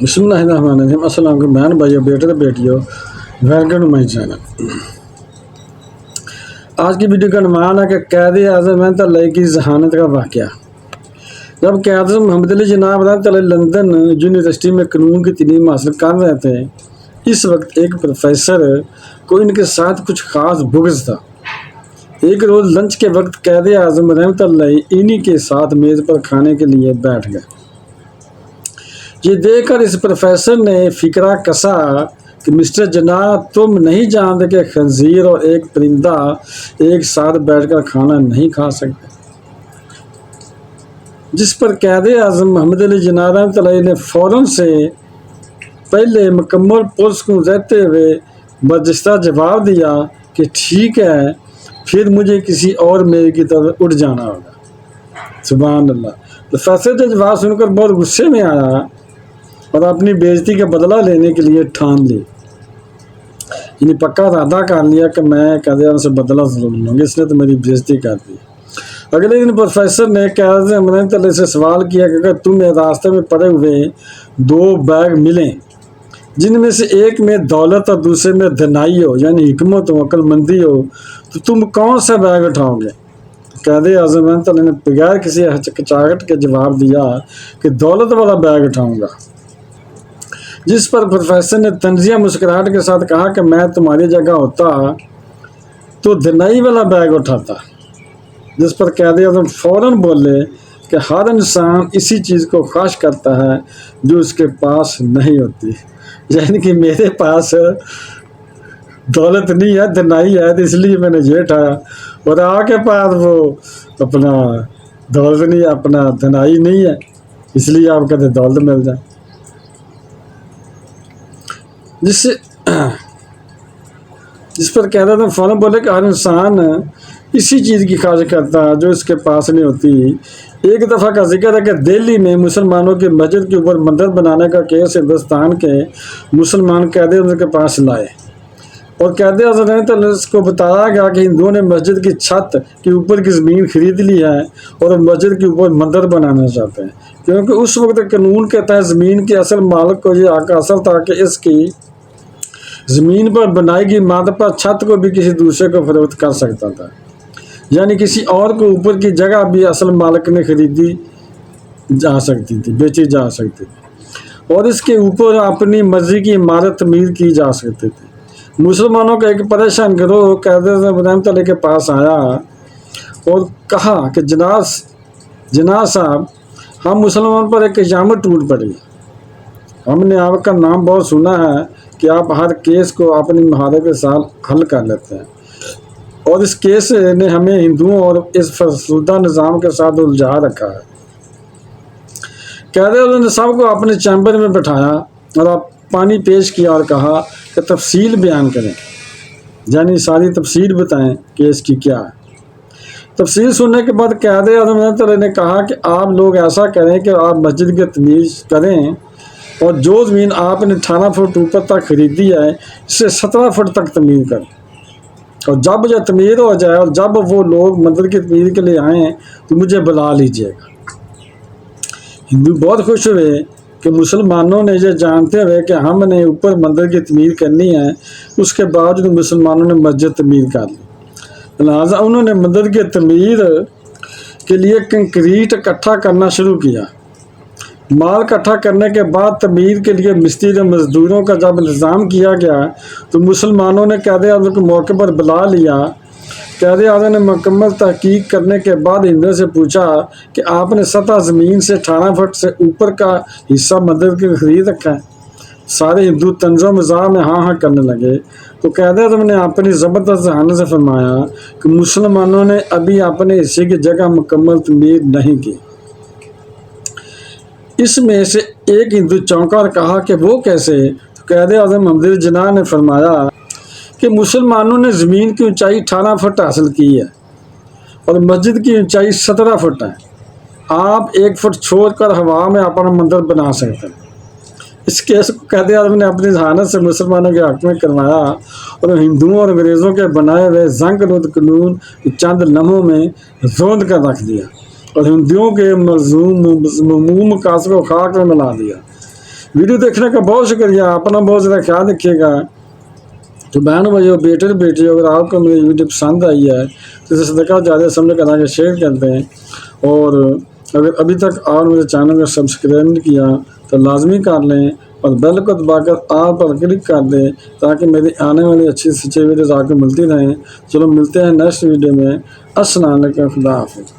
بسم اللہ الرحمن الرحیم۔ السلام علیکم بہن بھائیو، بیٹے تو بیٹیو، ویلکم ٹو مائی چینل۔ آج کی ویڈیو کا عنوان ہے کہ قائد اعظم رحمۃ اللہ کی ذہانت کا واقعہ۔ جب قائد اعظم محمد علی جناح رحمۃ اللہ لندن یونیورسٹی میں قانون کی تعلیم حاصل کر رہے تھے، اس وقت ایک پروفیسر کو ان کے ساتھ کچھ خاص بغض تھا۔ ایک روز لنچ کے وقت قائد اعظم رحمۃ اللہ انہی کے ساتھ میز پر کھانے کے لیے بیٹھ گئے۔ یہ دیکھ کر اس پروفیسر نے فکرہ کسا کہ مسٹر جناح، تم نہیں جانتے کہ خنزیر اور ایک پرندہ ایک ساتھ بیٹھ کر کھانا نہیں کھا سکتے۔ جس پر قائد اعظم محمد علی جناح رحمۃ اللہ نے فوراً سے پہلے مکمل پرسکون رہتے ہوئے برجستہ جواب دیا کہ ٹھیک ہے، پھر مجھے کسی اور میل کی طرف اٹھ جانا ہوگا۔ سبحان اللہ۔ پروفیسر کا جواب سن کر بہت غصے میں آیا اور اپنی بےعزتی کا بدلہ لینے کے لیے ٹھان لی، یعنی پکا ارادہ کر لیا کہ میں قائد اعظم سے بدلہ ضرور لوں گا، اس نے تو میری بےعزتی کر دی۔ اگلے دن پروفیسر نے قائد اعظم رحمۃ اللہ سے سوال کیا کہ اگر تمہیں راستے میں پڑے ہوئے 2 بیگ ملیں جن میں سے ایک میں دولت اور دوسرے میں دنائی ہو، یعنی حکمت ہو، عقل مندی ہو، تو تم کون سا بیگ اٹھاؤ گے؟ قائد اعظم رحمۃ اللہ نے بغیر کسی ہچکچاہٹ کے جواب دیا کہ دولت والا بیگ اٹھاؤں گا۔ جس پر پروفیسر نے طنزیہ مسکراہٹ کے ساتھ کہا کہ میں تمہاری جگہ ہوتا تو دنائی والا بیگ اٹھاتا۔ جس پر قائد اعظم فوراً بولے کہ ہر انسان اسی چیز کو خواہش کرتا ہے جو اس کے پاس نہیں ہوتی، یعنی کہ میرے پاس دولت نہیں ہے، دنائی ہے، تو اس لیے میں نے یہ اٹھایا، اور آپ کے پاس وہ اپنا دولت نہیں، اپنا دنائی نہیں ہے، اس لیے آپ کہتے دولت مل جائے۔ جس پر قائد اعظم فوراً بولے کہ ہر انسان اسی چیز کی خواہش کرتا ہے جو اس کے پاس نہیں ہوتی۔ ایک دفعہ کا ذکر ہے کہ دہلی میں مسلمانوں کی مسجد کے اوپر مندر بنانے کا کیس ہندوستان کے مسلمان قائد اعظم کے پاس لائے، اور قائد اعظم نے اس کو بتایا گیا کہ ہندوؤں نے مسجد کی چھت کے اوپر کی زمین خرید لی ہے اور مسجد کے اوپر مندر بنانا چاہتے ہیں، کیونکہ اس وقت قانون کے تحت زمین کے اصل مالک کو یہ حق حاصل تھا کہ اس کی زمین پر بنائی گئی مادہ پر چھت کو بھی کسی دوسرے کو فروخت کر سکتا تھا، یعنی کسی اور کو اوپر کی جگہ بھی اصل مالک نے خریدی جا سکتی تھی، بیچی جا سکتی تھی، اور اس کے اوپر اپنی مرضی کی عمارت تعمیر کی جا سکتی تھی۔ مسلمانوں کا ایک پریشان گروہ قائد اعظم رحمۃ اللہ کے پاس آیا اور کہا کہ جناح صاحب، ہم مسلمان پر ایک قیامت ٹوٹ پڑی، ہم نے آپ کا نام بہت سنا ہے کہ آپ ہر کیس کو اپنی مہارت کے ساتھ حل کر لیتے ہیں، اور اس کیس نے ہمیں ہندوؤں اور اس فرسودہ نظام کے ساتھ الجھا رکھا ہے۔ قائد اعظم نے سب کو اپنے چیمبر میں بٹھایا اور آپ پانی پیش کیا اور کہا کہ تفصیل بیان کریں، یعنی ساری تفصیل بتائیں کہ اس کی کیا ہے۔ تفصیل سننے کے بعد قائد اعظم رحمۃ اللہ نے کہا کہ آپ لوگ ایسا کریں کہ آپ مسجد کی تعمیر کریں، اور جو زمین آپ نے 18 فٹ اوپر تک خریدی ہے اسے 17 فٹ تک تعمیر کریں، اور جب یہ تعمیر ہو جائے اور جب وہ لوگ مندر کی تعمیر کے لیے آئیں تو مجھے بلا لیجیے گا۔ ہندو بہت خوش ہوئے کہ مسلمانوں نے یہ جانتے ہوئے کہ ہم نے اوپر مندر کی تعمیر کرنی ہے، اس کے باوجود مسلمانوں نے مسجد تعمیر کر لی، لہٰذا انہوں نے مندر کی تعمیر کے لیے کنکریٹ اکٹھا کرنا شروع کیا۔ مال اکٹھا کرنے کے بعد تعمیر کے لیے مستری اور مزدوروں کا جب انتظام کیا گیا تو مسلمانوں نے قائد اعظم کو موقع پر بلا لیا۔ قائد اعظم نے مکمل تحقیق کرنے کے بعد ہندوؤں سے پوچھا کہ آپ نے سطح زمین سے 18 فٹ سے اوپر کا حصہ مندر کے خرید رکھا ہے؟ سارے ہندو طنز و مزاح میں ہاں کرنے لگے، تو قائد اعظم نے اپنی زبردست ذہانت سے فرمایا کہ مسلمانوں نے ابھی اپنے حصے کی جگہ مکمل تعمیر نہیں کی۔ اس میں سے ایک ہندو چونکا اور کہا کہ وہ کیسے؟ تو قائد اعظم محمد علی جناح نے فرمایا کہ مسلمانوں نے زمین کی اونچائی 18 فٹ حاصل کی ہے اور مسجد کی اونچائی 17 فٹ ہے، آپ 1 فٹ چھوڑ کر ہوا میں اپنا مندر بنا سکتے ہیں۔ اس کیس کو قائد اعظم نے اپنی ذہانت سے مسلمانوں کے حق میں کروایا اور ہندوؤں اور انگریزوں کے بنائے ہوئے زنگ رود قانون چند لمحوں میں روند کر رکھ دیا اور ہندوؤں کے مذموم مقاصد کو خاک میں ملا دیا۔ ویڈیو دیکھنے کا بہت شکریہ. اپنا بہت زیادہ خیال رکھیے گا. تو بہنوں بھائیو بیٹے بیٹیوں اگر آپ کو میری ویڈیو پسند آئی ہے تو اسے صدقہ زیادہ سمجھ کر آگے شیئر کر دیں. اور اگر ابھی تک آپ میرے چینل کو سبسکرائب نہیں کیا تو لازمی کر لیں اور بیل کو دبا کر آل پر کلک کر دیں تاکہ میری آنے والی اچھی سے اچھی ویڈیوز آپ کو ملتی رہیں. چلو ملتے ہیں نیکسٹ ویڈیو میں. السلام علیکم. خدا حافظ.